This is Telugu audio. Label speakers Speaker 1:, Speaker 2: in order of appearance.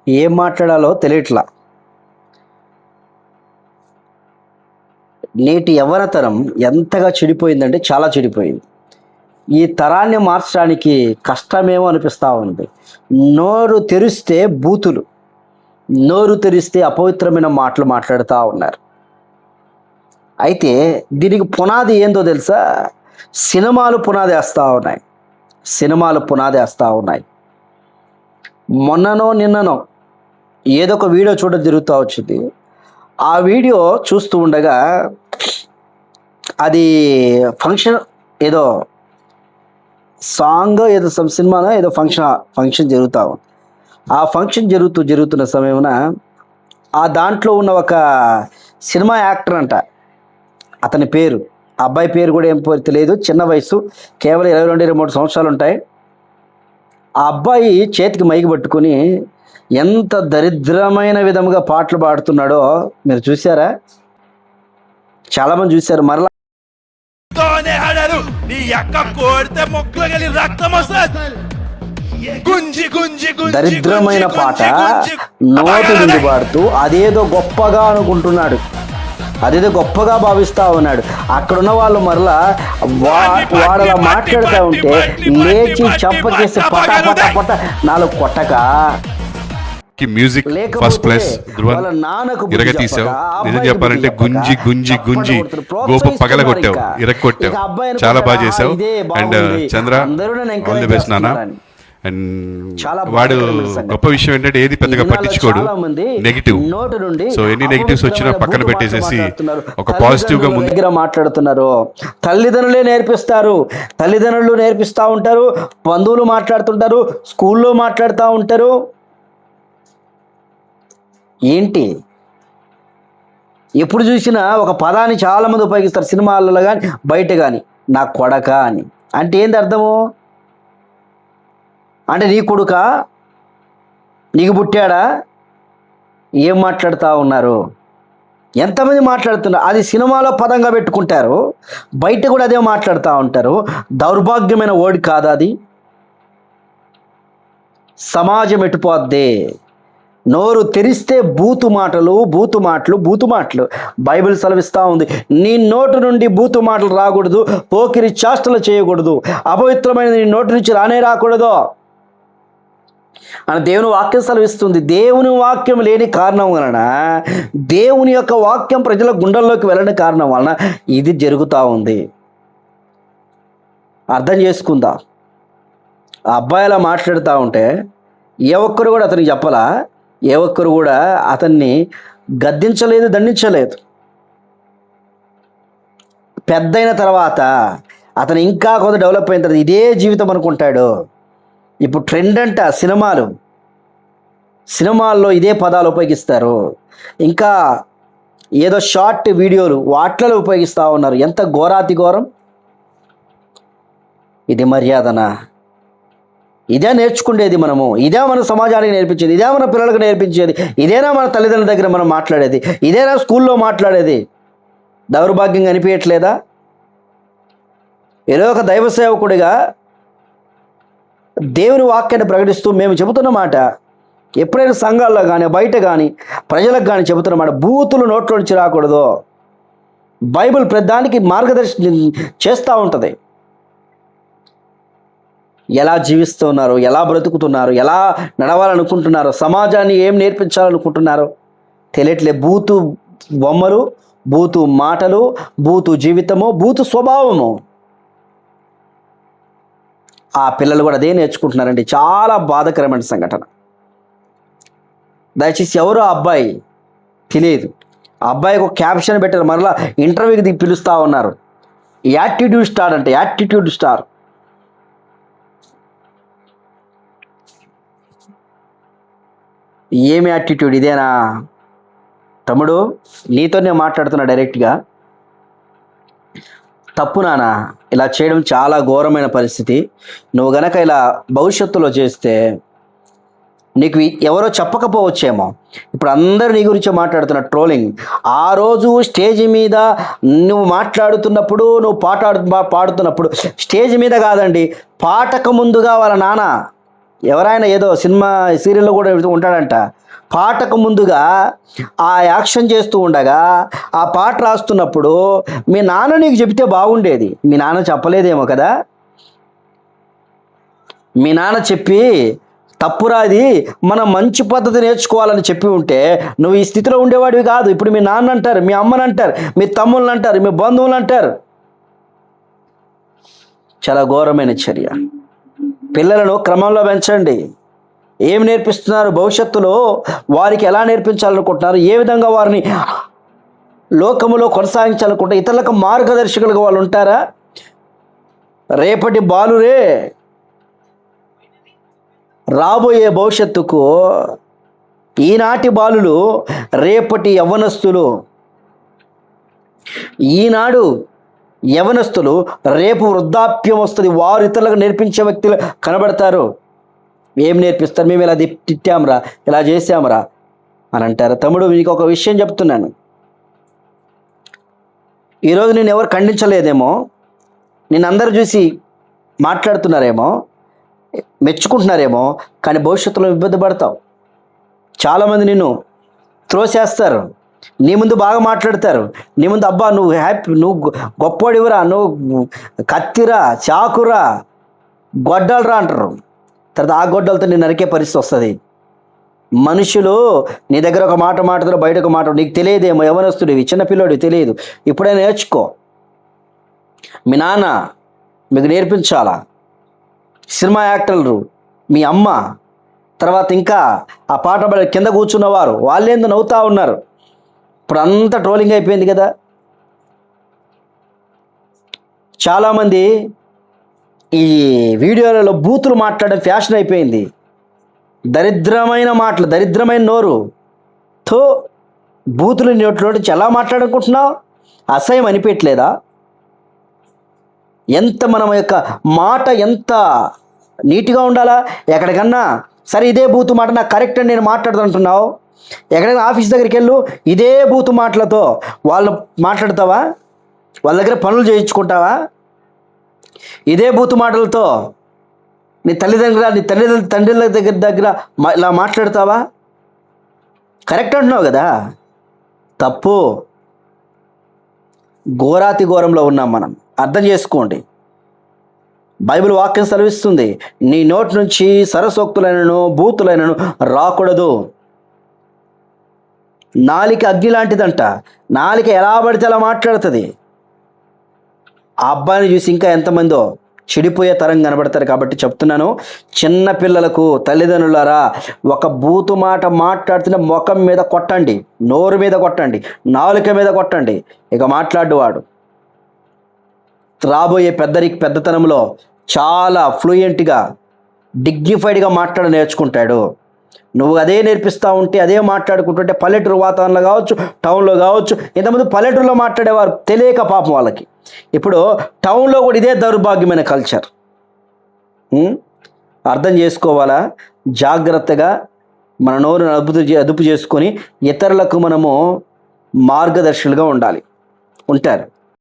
Speaker 1: ఏం మాట్లాడాలో తెలియట్లా. నేటి యవ్వనతరం ఎంతగా చెడిపోయిందంటే చాలా చెడిపోయింది. ఈ తరాన్ని మార్చడానికి కష్టమేమో అనిపిస్తూ ఉంది. నోరు తెరిస్తే బూతులు, నోరు తెరిస్తే అపవిత్రమైన మాటలు మాట్లాడుతూ ఉన్నారు. అయితే దీనికి పునాది ఏందో తెలుసా? సినిమాలు పునాది వేస్తూ ఉన్నాయి. సినిమాలు పునాది వేస్తూ ఉన్నాయి. మొన్ననో నిన్ననో ఏదో ఒక వీడియో చూడడం జరుగుతూ వచ్చింది. ఆ వీడియో చూస్తూ ఉండగా అది ఫంక్షన్ ఏదో సాంగ్ ఏదో సినిమాలో ఏదో ఫంక్షన్ జరుగుతూ ఉంది. ఆ ఫంక్షన్ జరుగుతున్న సమయమున ఆ దాంట్లో ఉన్న ఒక సినిమా యాక్టర్ అంట, అతని పేరు, అబ్బాయి పేరు కూడా ఏం తెలియదు, చిన్న వయసు, కేవలం 22-23 సంవత్సరాలు ఉంటాయి. ఆ అబ్బాయి చేతికి మైకి పట్టుకొని ఎంత దరిద్రమైన విధముగా పాటలు పాడుతున్నాడో మీరు చూసారా? చాలామంది చూశారు. మరలా దరిద్రమైన పాట నోటి నుండి పాడుతూ అదేదో గొప్పగా అనుకుంటున్నాడు, అదేదో గొప్పగా భావిస్తూ ఉన్నాడు. అక్కడున్న వాళ్ళు మరలా వాడలా మాట్లాడుతూ ఉంటే లేచి చంపకేసి పట పట పట 4 కొట్టక
Speaker 2: మ్యూజిక్ ఫస్ట్ ప్లేస్ ఇరగతీసావు. నిజం చెప్పాలంటే గుంజి గుంజి గుంజి గోప పగలగొట్టావు, ఇరగొట్టావు. చాలా బాగా చేసావు. And Chandra, all the best నాన్న. అండ్ వాడు గొప్ప విషయం ఏంటంటే ఏది పెద్దగా పట్టించుకోడు, నెగిటివ్. సో ఎన్ని నెగిటివ్స్ వచ్చినా పక్కన పెట్టేసేసి ఒక పాజిటివ్ గా ముందు
Speaker 1: దగ్గర మాట్లాడుతున్నారు. తల్లిదండ్రులే నేర్పిస్తారు, తల్లిదండ్రులు నేర్పిస్తూ ఉంటారు, బంధువులు మాట్లాడుతుంటారు, స్కూల్లో మాట్లాడుతూ ఉంటారు. ఏంటి ఎప్పుడు చూసినా ఒక పదాన్ని చాలామంది ఉపయోగిస్తారు, సినిమాలలో కానీ బయట కానీ, నా కొడక అని. అంటే ఏంది అర్థము? అంటే నీ కొడుక, నీకు పుట్టాడా? ఏం మాట్లాడుతూ ఉన్నారు? ఎంతమంది మాట్లాడుతున్నారు? అది సినిమాలో పదంగా పెట్టుకుంటారు, బయట కూడా అదే మాట్లాడుతూ ఉంటారు. దౌర్భాగ్యమైన వర్డ్ కాదా అది? సమాజం ఎటుపోద్ది. నోరు తెరిస్తే బూతు మాటలు, బూతు మాటలు, బూతు మాటలు. బైబిల్ సెలవిస్తూ ఉంది, నీ నోటు నుండి బూతు మాటలు రాకూడదు, పోకిరి చేష్టలు చేయకూడదు, అపవిత్రమైన నీ నోటి నుంచి రాకూడదు అని దేవుని వాక్యం సెలవిస్తుంది. దేవుని వాక్యం లేని కారణం వలన, దేవుని యొక్క వాక్యం ప్రజల గుండెల్లోకి వెళ్ళని కారణం వలన ఇది జరుగుతూ ఉంది. అర్థం చేసుకుందా? ఆ అబ్బాయి అలా మాట్లాడుతూ ఉంటే ఏ ఒక్కరు కూడా అతనికి చెప్పలా, ఏ ఒక్కరు కూడా అతన్ని గద్దించలేదు, దండించలేదు. పెద్దయిన తర్వాత అతను ఇంకా కొంత డెవలప్ అయిన తర్వాత ఇదే జీవితం అనుకుంటాడు. ఇప్పుడు ట్రెండ్ అంట సినిమాల్లో ఇదే పదాలు ఉపయోగిస్తారు. ఇంకా ఏదో షార్ట్ వీడియోలు వాటిలో ఉపయోగిస్తూ ఉన్నారు. ఎంత ఘోరాతి ఘోరం! ఇది మర్యాదనా? ఇదే నేర్చుకునేది మనము? ఇదే మన సమాజానికి నేర్పించేది? ఇదే మన పిల్లలకు నేర్పించేది? ఇదేనా మన తల్లిదండ్రుల దగ్గర మనం మాట్లాడేది? ఇదేనా స్కూల్లో మాట్లాడేది? దౌర్భాగ్యంగా అనిపించట్లేదా? ఏదో ఒక దైవ సేవకుడిగా దేవుని వాక్యాన్ని ప్రకటిస్తూ మేము చెబుతున్న మాట, ఎప్పుడైనా సంఘాల్లో కానీ బయట కానీ ప్రజలకు కానీ చెబుతున్న మాట, బూతులు నోట్లో నుంచి రాకూడదు. బైబిల్ ప్రతిదానికి మార్గదర్శనం చేస్తూ ఉంటుంది. ఎలా జీవిస్తున్నారు, ఎలా బ్రతుకుతున్నారు, ఎలా నడవాలనుకుంటున్నారు, సమాజాన్ని ఏం నేర్పించాలనుకుంటున్నారు తెలియట్లే. బూతు బొమ్మలు, బూతు మాటలు, బూతు జీవితము, బూతు స్వభావము. ఆ పిల్లలు కూడా అదే నేర్చుకుంటున్నారండి. చాలా బాధాకరమైన సంఘటన. దయచేసి ఎవరో అబ్బాయి తెలియదు, ఆ అబ్బాయికి ఒక క్యాప్షన్ పెట్టారు, మరలా ఇంటర్వ్యూకి పిలుస్తూ ఉన్నారు. యాటిట్యూడ్ స్టార్ అంటే, యాటిట్యూడ్ స్టార్. ఏమి యాటిట్యూడ్ ఇదేనా? తమ్ముడు, నీతోనే మాట్లాడుతున్నా డైరెక్ట్గా. తప్పు నాన్న, ఇలా చేయడం చాలా ఘోరమైన పరిస్థితి. నువ్వు గనక ఇలా భవిష్యత్తులో చేస్తే నీకు ఎవరో చెప్పకపోవచ్చేమో. ఇప్పుడు అందరూ నీ గురించి మాట్లాడుతున్న ట్రోలింగ్. ఆ రోజు స్టేజ్ మీద నువ్వు మాట్లాడుతున్నప్పుడు, నువ్వు పాడుతున్నప్పుడు స్టేజ్ మీద కాదండి, పాటకు ముందుగా వాళ్ళ నాన్న ఎవరైనా ఏదో సినిమా సీరియల్లో కూడా ఉంటాడంట, పాటకు ముందుగా ఆ యాక్షన్ చేస్తూ ఉండగా ఆ పాట రాస్తున్నప్పుడు మీ నాన్న నీకు చెబితే బాగుండేది, మీ నాన్న చెప్పలేదేమో కదా, మీ నాన్న చెప్పి తప్పురాది మనం మంచి పద్ధతి నేర్చుకోవాలని చెప్పి ఉంటే నువ్వు ఈ స్థితిలో ఉండేవాడివి కాదు. ఇప్పుడు మీ నాన్న అంటారు, మీ అమ్మని అంటారు, మీ తమ్ముళ్ళని అంటారు, మీ బంధువులు అంటారు. చాలా ఘోరమైన చర్య. పిల్లలను క్రమంలో పెంచండి. ఏమి నేర్పిస్తున్నారు, భవిష్యత్తులో వారికి ఎలా నేర్పించాలనుకుంటున్నారు, ఏ విధంగా వారిని లోకములో కొనసాగించాలనుకుంటే ఇతరులకు మార్గదర్శకులుగా వాళ్ళు ఉంటారా? రేపటి బాలురే రాబోయే భవిష్యత్తుకు ఈనాటి బాలులు రేపటి యవ్వనస్తులు. ఈనాడు యవనస్తులు రేపు వృద్ధాప్యం వస్తుంది, వారు ఇతరులకు నేర్పించే వ్యక్తులు కనబడతారు. ఏం నేర్పిస్తారు? మేము ఇలా తిట్టాంరా, ఇలా చేసాంరా అని అంటారు. తమ్ముడు, మీకు ఒక విషయం చెప్తున్నాను. ఈరోజు నేను ఎవరు ఖండించలేదేమో, నేను అందరూ చూసి మాట్లాడుతున్నారేమో, మెచ్చుకుంటున్నారేమో, కానీ భవిష్యత్తులో ఇబ్బంది పడతావు. చాలామంది నిన్ను త్రోసేస్తారు, నీ ముందు బాగా మాట్లాడతారు, నీ ముందు అబ్బా నువ్వు హ్యాపీ, నువ్వు గొప్పవాడివిరా, నువ్వు కత్తిరా, చాకురా, గొడ్డలరా అంటారు. తర్వాత ఆ గొడ్డలతో నేను నరికే పరిస్థితి వస్తుంది. మనుషులు నీ దగ్గర ఒక మాట మాట్లాడతారు, బయట ఒక మాట. నీకు తెలియదేమో, యవనస్తుడివి, చిన్నపిల్లోడివి, తెలియదు. ఇప్పుడే నేర్చుకో. మీ నాన్న మీకు నేర్పించాలా. సినిమా యాక్టర్లు, మీ అమ్మ, తర్వాత ఇంకా ఆ పాట కింద కూర్చున్నవారు, వాళ్ళేందో నవ్వుతూ ఉన్నారు. ఇప్పుడు అంతా ట్రోలింగ్ అయిపోయింది కదా. చాలామంది ఈ వీడియోలలో బూతులు మాట్లాడడం ఫ్యాషన్ అయిపోయింది. దరిద్రమైన మాటలు, దరిద్రమైన నోరు. బూతులు నోట్లో నుంచి ఎలా మాట్లాడుకుంటున్నావు? అసహ్యం అనిపించలేదా? ఎంత మన యొక్క మాట ఎంత నీట్గా ఉండాలా. ఎక్కడికన్నా సరే ఇదే బూతు మాట నాకు కరెక్ట్ అని నేను మాట్లాడుతుంటున్నావు, ఎక్కడైనా ఆఫీస్ దగ్గరికి వెళ్ళు, ఇదే బూతు మాటలతో వాళ్ళు మాట్లాడతావా? వాళ్ళ దగ్గర పనులు చేయించుకుంటావా? ఇదే బూతు మాటలతో నీ తండ్రుల దగ్గర ఇలా మాట్లాడతావా? కరెక్ట్ అంటున్నావు కదా. తప్పు. ఘోరాతి ఘోరంలో ఉన్నాం మనం. అర్థం చేసుకోండి. బైబిల్ వాక్యం సెలవిస్తుంది, నీ నోటి నుంచి సరసోక్తులైనను బూతులైనను రాకూడదు. నాలిక అగ్ని లాంటిదంట. నాలిక ఎలా పడితే అలా మాట్లాడుతుంది. ఆ అబ్బాయిని చూసి ఇంకా ఎంతమందో చెడిపోయే తరం కనబడతారు. కాబట్టి చెప్తున్నాను, చిన్న పిల్లలకు తల్లిదండ్రులారా, ఒక బూతు మాట మాట్లాడుతున్న ముఖం మీద కొట్టండి, నోరు మీద కొట్టండి, నాలుక మీద కొట్టండి. ఇక మాట్లాడు వాడు రాబోయే పెద్దతనంలో చాలా ఫ్లూయెంట్గా, డిగ్నిఫైడ్గా మాట్లాడ నేర్చుకుంటాడు. నువ్వు అదే నేర్పిస్తూ ఉంటే, అదే మాట్లాడుకుంటుంటే, పల్లెటూరు వాతావరణంలో కావచ్చు, టౌన్లో కావచ్చు. ఇంతకుముందు పల్లెటూరులో మాట్లాడేవారు తెలియక పాపం వాళ్ళకి. ఇప్పుడు టౌన్లో కూడా ఇదే దౌర్భాగ్యమైన కల్చర్. అర్థం చేసుకోవాలా. జాగ్రత్తగా మన నోరును అదుపు చేసుకొని ఇతరులకు మనము మార్గదర్శకులుగా ఉంటారు.